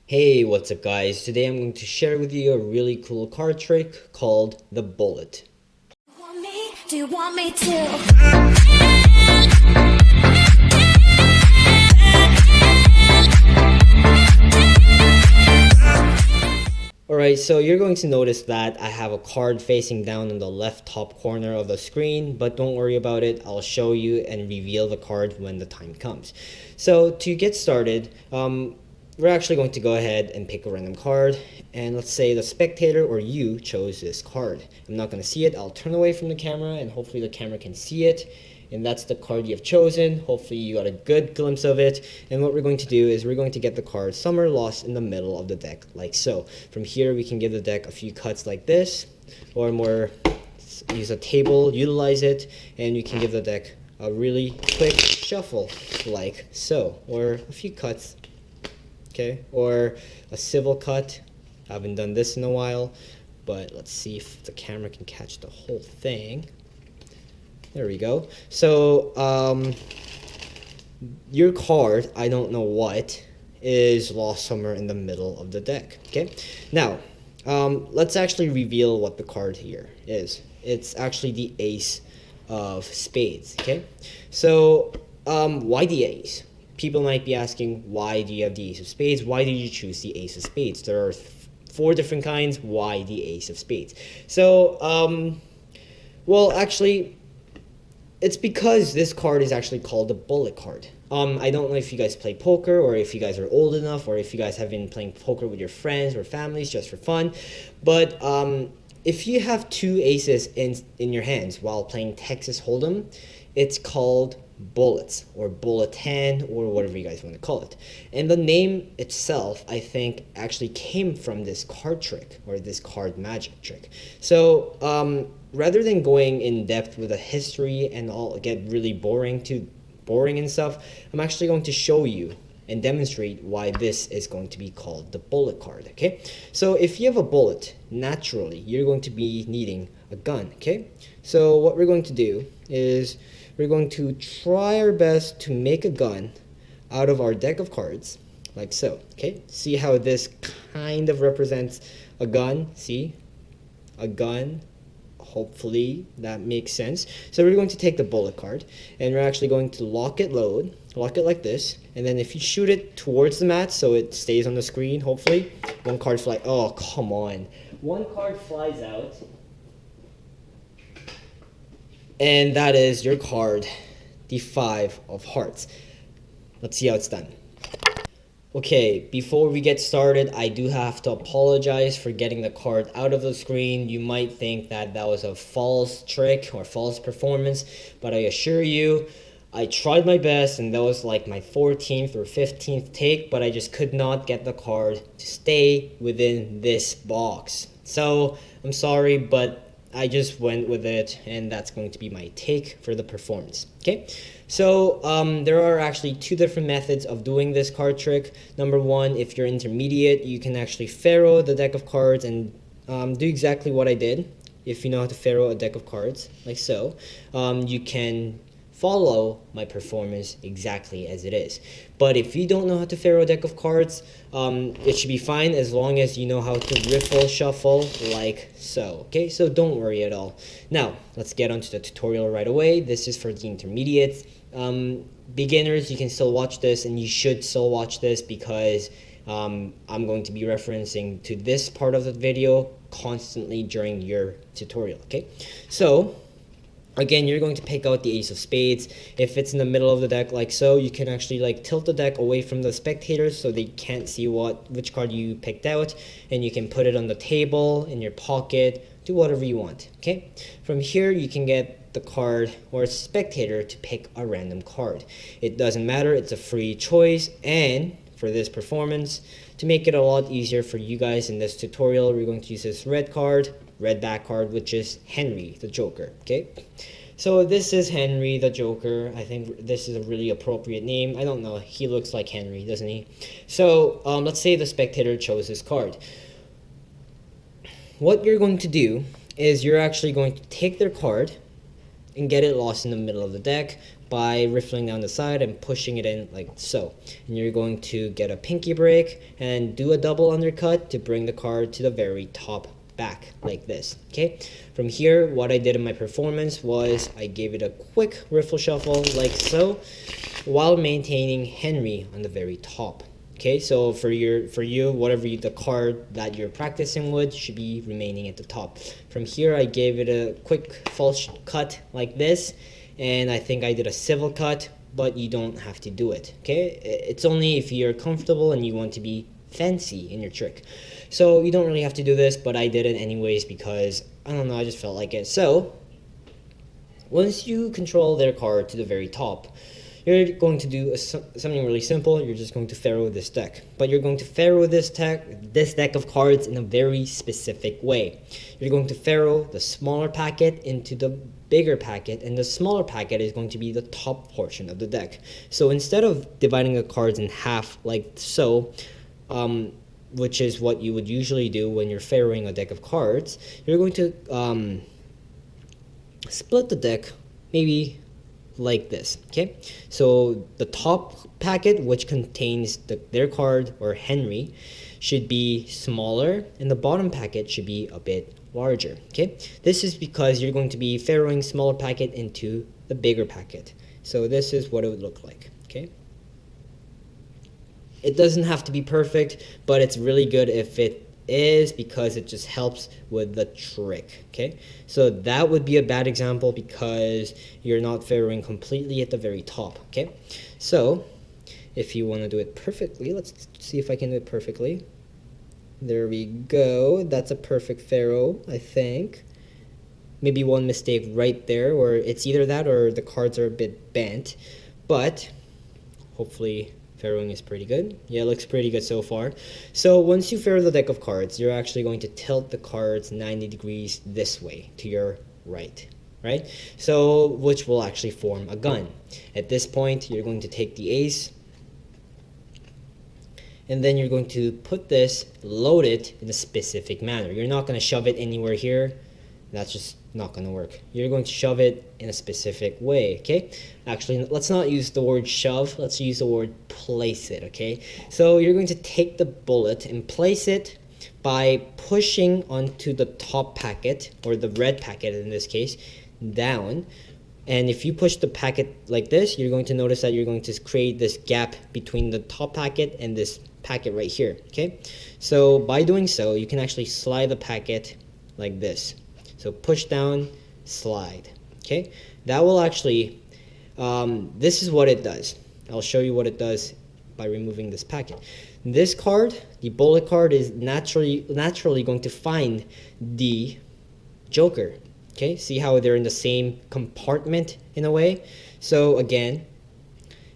Hey, what's up guys? Today I'm going to share with you a really cool card trick called the bullet. Want me? Do you want me to? Alright, so you're going to notice that I have a card facing down in the left top corner of the screen, but don't worry about it. I'll show you and reveal the card when the time comes. So to get started, we're actually going to go ahead and pick a random card, and let's say the spectator or you chose this card. I'm not going to see it. I'll turn away from the camera and hopefully the camera can see it. And that's the card you have chosen. Hopefully you got a good glimpse of it. And what we're going to do is we're going to get the card somewhere lost in the middle of the deck, like so. From here we can give the deck a few cuts like this, or more use a table, utilize it, and you can give the deck a really quick shuffle like so, or a few cuts, okay, or a civil cut. I haven't done this in a while, but let's see if the camera can catch the whole thing. There we go. So, your card, I don't know what, is lost somewhere in the middle of the deck. Okay. Now, let's actually reveal what the card here is. It's actually the ace of spades. Okay. So, why the ace? People might be asking, why do you have the ace of spades? Why did you choose the ace of spades? There are four different kinds. Why the ace of spades? So, well, actually, it's because this card is actually called the bullet card. I don't know if you guys play poker, or if you guys are old enough, or if you guys have been playing poker with your friends or families just for fun. But if you have two aces in your hands while playing Texas Hold'em, it's called bullets or bullet hand or whatever you guys want to call it. And the name itself, I think, actually came from this card trick or this card magic trick. So rather than going in depth with the history and all get really boring and stuff, I'm actually going to show you and demonstrate why this is going to be called the bullet card. Okay, so if you have a bullet, naturally you're going to be needing a gun. Okay, so what we're going to do is we're going to try our best to make a gun out of our deck of cards, like so. Okay, see how this kind of represents a gun? See, a gun. Hopefully that makes sense. So we're going to take the bullet card and we're actually going to lock it like this, and then if you shoot it towards the mat so it stays on the screen, hopefully one card flies. Oh, come on, one card flies out, and that is your card, the 5 of hearts. Let's see how it's done. Okay, before we get started, I do have to apologize for getting the card out of the screen. You might think that that was a false trick or false performance, but I assure you, I tried my best, and that was like my 14th or 15th take, but I just could not get the card to stay within this box. So, I'm sorry, but I just went with it, and that's going to be my take for the performance. Okay, so there are actually two different methods of doing this card trick. Number one, if you're intermediate, you can actually pharaoh the deck of cards and do exactly what I did. If you know how to pharaoh a deck of cards, like so, you can follow my performance exactly as it is. But if you don't know how to pharaoh a deck of cards, it should be fine as long as you know how to riffle shuffle like so. Okay, so don't worry at all. Now let's get onto the tutorial right away. This is for the intermediates. Beginners, you can still watch this, and you should still watch this because I'm going to be referencing to this part of the video constantly during your tutorial. Okay, so again, you're going to pick out the ace of spades. If it's in the middle of the deck like so, you can actually like tilt the deck away from the spectators so they can't see which card you picked out, and you can put it on the table, in your pocket, do whatever you want. Okay, from here you can get the card or spectator to pick a random card. It doesn't matter, it's a free choice. And for this performance, to make it a lot easier for you guys in this tutorial, we're going to use this red back card, which is Henry the Joker. Okay, so this is Henry the Joker. I think this is a really appropriate name. I don't know, he looks like Henry, doesn't he? So let's say the spectator chose this card. What you're going to do is you're actually going to take their card and get it lost in the middle of the deck by riffling down the side and pushing it in like so. And you're going to get a pinky break and do a double undercut to bring the card to the very top back like this. Okay, from here what I did in my performance was I gave it a quick riffle shuffle like so, while maintaining Henry on the very top. Okay, so for you, whatever the card that you're practicing with should be remaining at the top. From here, I gave it a quick false cut like this, and I think I did a civil cut, but you don't have to do it. Okay, it's only if you're comfortable and you want to be fancy in your trick. So you don't really have to do this, but I did it anyways because I don't know, I just felt like it. So once you control their card to the very top, you're going to do something really simple. You're just going to pharaoh this deck. But you're going to pharaoh this deck of cards in a very specific way. You're going to pharaoh the smaller packet into the bigger packet, and the smaller packet is going to be the top portion of the deck. So instead of dividing the cards in half like so, which is what you would usually do when you're pharaohing a deck of cards, you're going to split the deck maybe like this. Okay, so the top packet, which contains their card or Henry, should be smaller, and the bottom packet should be a bit larger. Okay, this is because you're going to be pharaohing smaller packet into the bigger packet. So this is what it would look like. Okay, it doesn't have to be perfect, but it's really good if it is, because it just helps with the trick. Okay, so that would be a bad example because you're not pharaohing completely at the very top. Okay, so if you want to do it perfectly, let's see if I can do it perfectly. There we go. That's a perfect pharaoh, I think. Maybe one mistake right there, or it's either that or the cards are a bit bent, but hopefully pharaohing is pretty good. Yeah, it looks pretty good so far. So once you pharaoh the deck of cards, you're actually going to tilt the cards 90 degrees this way to your right, right? So which will actually form a gun. At this point, you're going to take the ace, and then you're going to put this, load it in a specific manner. You're not going to shove it anywhere here. That's just not going to work. You're going to shove it in a specific way, okay? Actually, let's not use the word shove. Let's use the word place it, okay? So you're going to take the bullet and place it by pushing onto the top packet, or the red packet in this case, down. And if you push the packet like this, you're going to notice that you're going to create this gap between the top packet and this packet right here, okay? So by doing so, you can actually slide the packet like this. So push down, slide, okay? That will actually, this is what it does. I'll show you what it does by removing this packet. This card, the bullet card, is naturally going to find the joker, okay? See how they're in the same compartment in a way? So again,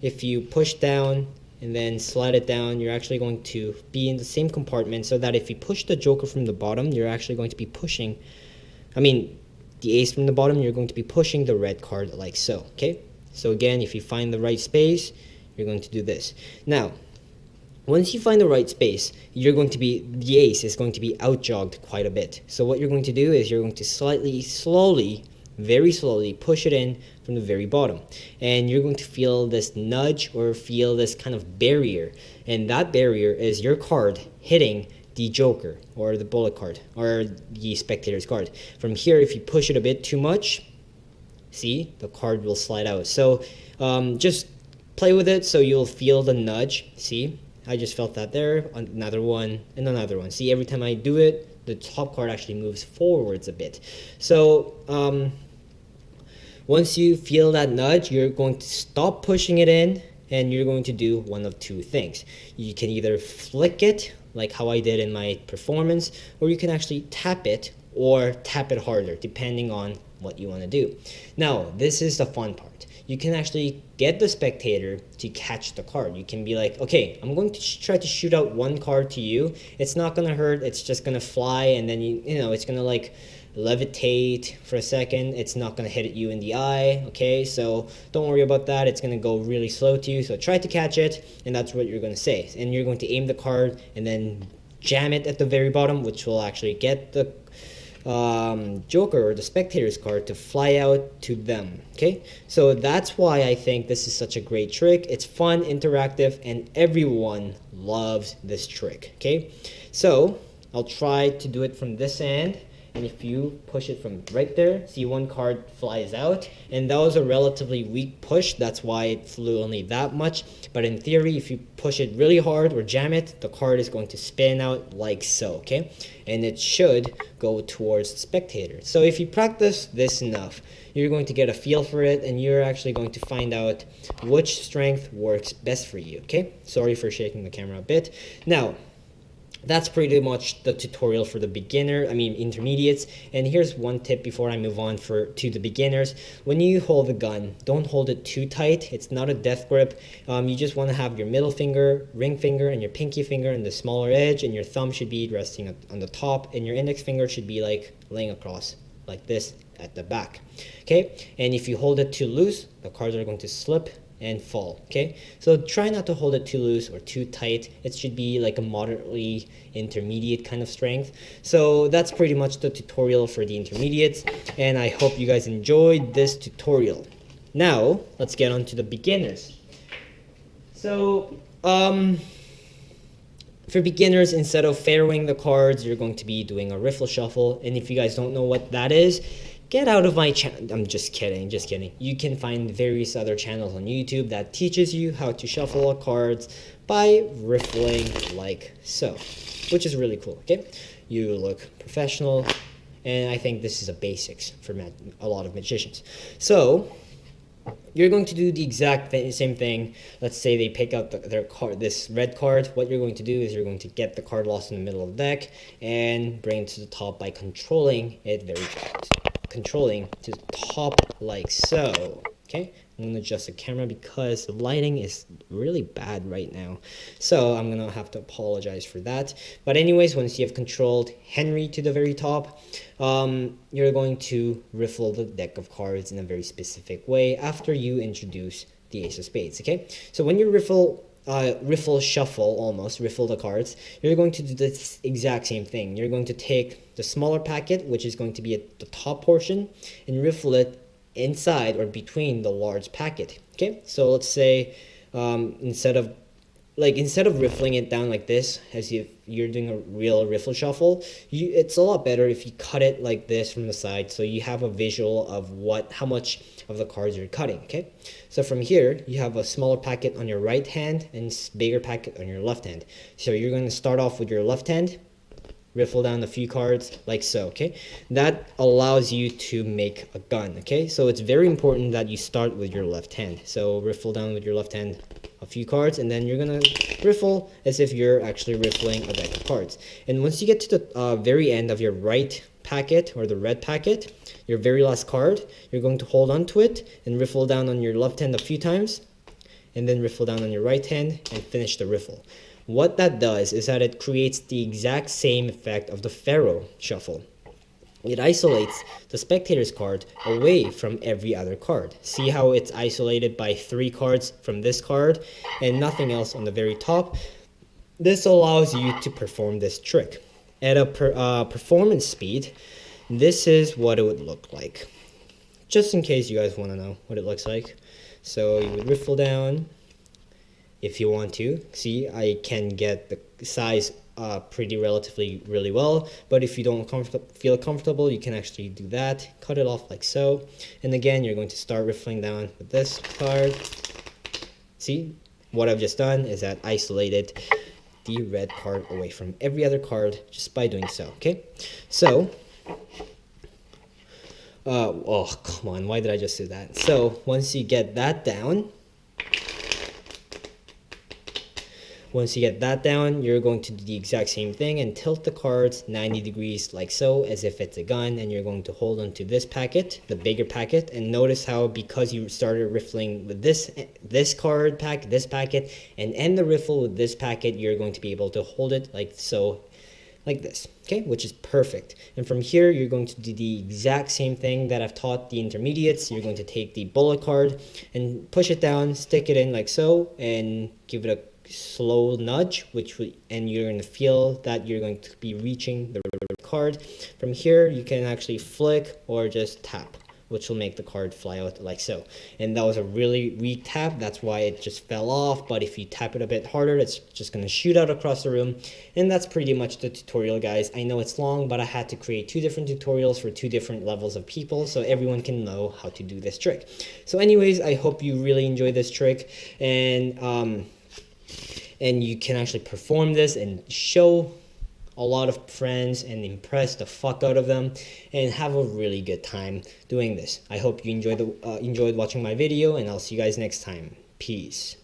if you push down and then slide it down, you're actually going to be in the same compartment, so that if you push the joker from the bottom, you're actually going to be pushing, the ace from the bottom, you're going to be pushing the red card like so, okay? So again, if you find the right space, you're going to do this. Now, once you find the right space, the ace is going to be outjogged quite a bit. So what you're going to do is you're going to very slowly push it in from the very bottom. And you're going to feel this nudge, or feel this kind of barrier. And that barrier is your card hitting the joker, or the bullet card, or the spectator's card. From here, if you push it a bit too much, see, the card will slide out. So just play with it so you'll feel the nudge. See, I just felt that there. Another one, and another one. See, every time I do it, the top card actually moves forwards a bit. So once you feel that nudge, you're going to stop pushing it in, and you're going to do one of two things. You can either flick it, like how I did in my performance, or you can actually tap it, or tap it harder, depending on what you want to do. Now, this is the fun part. You can actually get the spectator to catch the card. You can be like, okay, I'm going to try to shoot out one card to you. It's not going to hurt. It's just going to fly, and then it's going to like levitate for a second. It's not going to hit you in the eye, okay? So don't worry about that. It's going to go really slow to you. So try to catch it, and that's what you're going to say. And you're going to aim the card and then jam it at the very bottom, which will actually get the joker or the spectator's card to fly out to them. Okay, so that's why I think this is such a great trick. It's fun, interactive, and everyone loves this trick. Okay, so I'll try to do it from this end. And if you push it from right there, see one card flies out. And that was a relatively weak push. That's why it flew only that much. But in theory, if you push it really hard or jam it, the card is going to spin out like so, okay? And it should go towards the spectator. So if you practice this enough, you're going to get a feel for it, and you're actually going to find out which strength works best for you, okay? Sorry for shaking the camera a bit. Now, that's pretty much the tutorial for the intermediates. And here's one tip before I move on to the beginners. When you hold the gun, don't hold it too tight. It's not a death grip. You just want to have your middle finger, ring finger, and your pinky finger on the smaller edge, and your thumb should be resting on the top, and your index finger should be like laying across like this at the back. Okay, and if you hold it too loose, the cards are going to slip and fall. Okay, so try not to hold it too loose or too tight. It should be like a moderately intermediate kind of strength. So that's pretty much the tutorial for the intermediates, and I hope you guys enjoyed this tutorial. Now let's get on to the beginners. So for beginners, instead of fairwaying the cards, you're going to be doing a riffle shuffle. And if you guys don't know what that is, get out of my channel. I'm just kidding. You can find various other channels on YouTube that teaches you how to shuffle cards by riffling like so, which is really cool. Okay, you look professional, and I think this is a basics for a lot of magicians. So you're going to do the exact same thing. Let's say they pick out their card, this red card. What you're going to do is you're going to get the card lost in the middle of the deck and bring it to the top by controlling it controlling to the top like so. Okay, I'm gonna adjust the camera because the lighting is really bad right now, so I'm gonna have to apologize for that. But anyways, once you have controlled Henry to the very top, you're going to riffle the deck of cards in a very specific way after you introduce the ace of spades. Okay, so when you riffle the cards, you're going to do this exact same thing. You're going to take the smaller packet, which is going to be at the top portion, and riffle it inside or between the large packet. Okay, so let's say instead of riffling it down like this, as if you're doing a real riffle shuffle, it's a lot better if you cut it like this from the side, so you have a visual of how much of the cards you're cutting. Okay, so from here you have a smaller packet on your right hand and bigger packet on your left hand. So you're going to start off with your left hand, riffle down a few cards like so. Okay, that allows you to make a gun. Okay, so it's very important that you start with your left hand. So riffle down with your left hand a few cards, and then you're gonna riffle as if you're actually riffling a deck of cards. And once you get to the very end of your right packet or the red packet, your very last card, you're going to hold on to it and riffle down on your left hand a few times, and then riffle down on your right hand and finish the riffle. What that does is that it creates the exact same effect of the Pharaoh shuffle. It isolates the spectator's card away from every other card. See how it's isolated by 3 cards from this card and nothing else on the very top? This allows you to perform this trick. At a performance speed, this is what it would look like. Just in case you guys want to know what it looks like. So you would riffle down if you want to. See, I can get the size really well, but if you don't feel comfortable, you can actually do that. Cut it off like so, and again you're going to start riffling down with this card. See, what I've just done is that isolated the red card away from every other card just by doing so. Okay, so oh come on, why did I just do that? So once you get that down, you're going to do the exact same thing and tilt the cards 90 degrees like so, as if it's a gun, and you're going to hold on to this packet, the bigger packet, and notice how because you started riffling with this packet, and end the riffle with this packet, you're going to be able to hold it like so, like this, okay, which is perfect. And from here, you're going to do the exact same thing that I've taught the intermediates. You're going to take the bullet card and push it down, stick it in like so, and give it a slow nudge, and you're going to feel that you're going to be reaching the card. From here, you can actually flick or just tap, which will make the card fly out like so. And that was a really weak tap, that's why it just fell off. But if you tap it a bit harder, it's just going to shoot out across the room. And that's pretty much the tutorial, guys. I know it's long, but I had to create 2 different tutorials for 2 different levels of people, so everyone can know how to do this trick. So anyways, I hope you really enjoy this trick, and you can actually perform this and show a lot of friends and impress the fuck out of them and have a really good time doing this. I hope you enjoyed watching my video, and I'll see you guys next time. Peace.